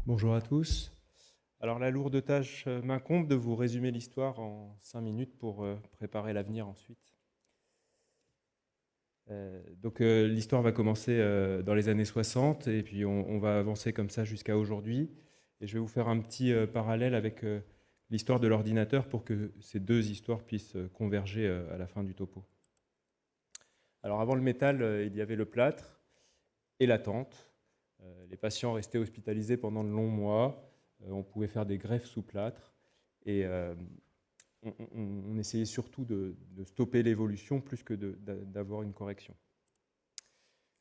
Bonjour à tous. Alors la lourde tâche m'incombe de vous résumer l'histoire en 5 minutes pour préparer l'avenir ensuite. L'histoire va commencer dans les années 60 et puis on va avancer comme ça jusqu'à aujourd'hui. Et je vais vous faire un petit parallèle avec l'histoire de l'ordinateur pour que ces deux histoires puissent converger à la fin du topo. Alors avant le métal, il y avait le plâtre et la tente. Les patients restaient hospitalisés pendant de longs mois. On pouvait faire des greffes sous plâtre. Et on essayait surtout de stopper l'évolution plus que d'avoir une correction.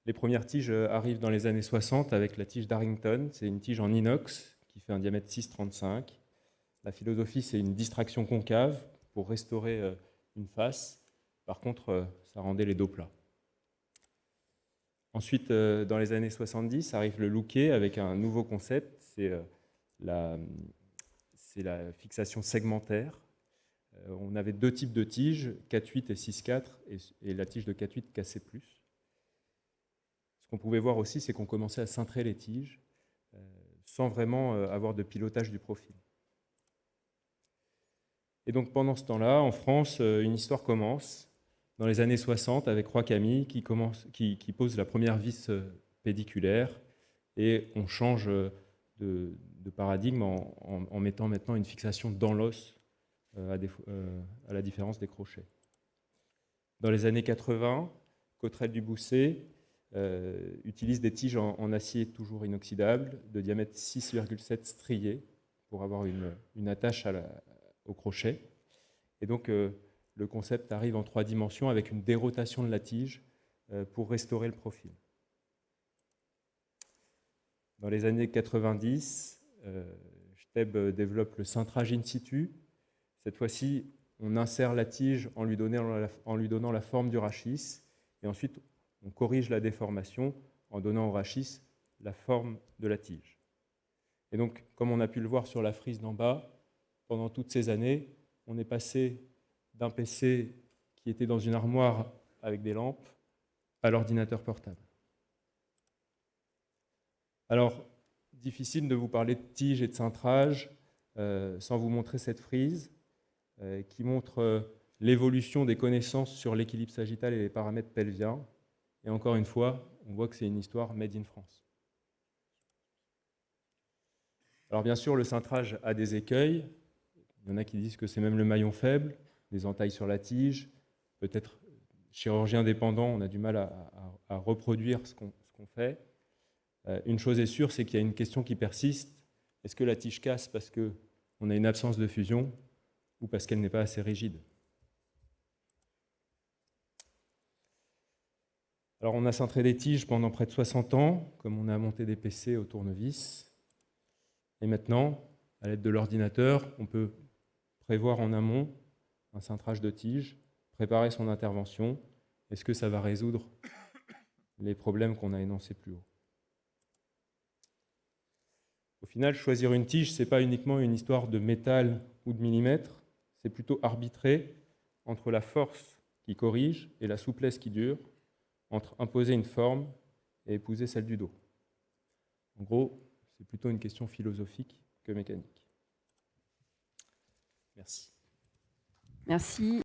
Les premières tiges arrivent dans les années 60 avec la tige d'Arrington. C'est une tige en inox qui fait un diamètre 6,35. La philosophie, c'est une distraction concave pour restaurer une face. Par contre, ça rendait les dos plats. Ensuite, dans les années 70, arrive le looké avec un nouveau concept, c'est la fixation segmentaire. On avait deux types de tiges, 4,8 et 6,4, et la tige de 4,8 cassait plus. Ce qu'on pouvait voir aussi, c'est qu'on commençait à cintrer les tiges sans vraiment avoir de pilotage du profil. Et donc pendant ce temps-là, en France, une histoire commence dans les années 60 avec Roy Camille qui pose la première vis pédiculaire et on change de paradigme en mettant maintenant une fixation dans l'os à la différence des crochets. Dans les années 80, Cottrell-Dubousset utilise des tiges en acier toujours inoxydable de diamètre 6,7 strié pour avoir une attache au crochet. Et donc, le concept arrive en 3 dimensions avec une dérotation de la tige pour restaurer le profil. Dans les années 90, Steb développe le cintrage in situ. Cette fois-ci, on insère la tige en lui donnant la forme du rachis, et ensuite on corrige la déformation en donnant au rachis la forme de la tige. Et donc, comme on a pu le voir sur la frise d'en bas, pendant toutes ces années, on est passé d'un PC qui était dans une armoire avec des lampes à l'ordinateur portable. Alors, difficile de vous parler de tige et de cintrage sans vous montrer cette frise qui montre l'évolution des connaissances sur l'équilibre sagittal et les paramètres pelviens. Et encore une fois, on voit que c'est une histoire made in France. Alors bien sûr, le cintrage a des écueils. Il y en a qui disent que c'est même le maillon faible, des entailles sur la tige. Peut-être chirurgien dépendant, on a du mal à reproduire ce qu'on fait. Une chose est sûre, c'est qu'il y a une question qui persiste. Est-ce que la tige casse parce qu'on a une absence de fusion ou parce qu'elle n'est pas assez rigide? Alors on a cintré des tiges pendant près de 60 ans, comme on a monté des PC au tournevis. Et maintenant, à l'aide de l'ordinateur, on peut prévoir en amont un cintrage de tige, préparer son intervention. Est-ce que ça va résoudre les problèmes qu'on a énoncés plus haut? Au final, choisir une tige, ce n'est pas uniquement une histoire de métal ou de millimètres, c'est plutôt arbitrer entre la force qui corrige et la souplesse qui dure, entre imposer une forme et épouser celle du dos. En gros, c'est plutôt une question philosophique que mécanique. Merci. Merci.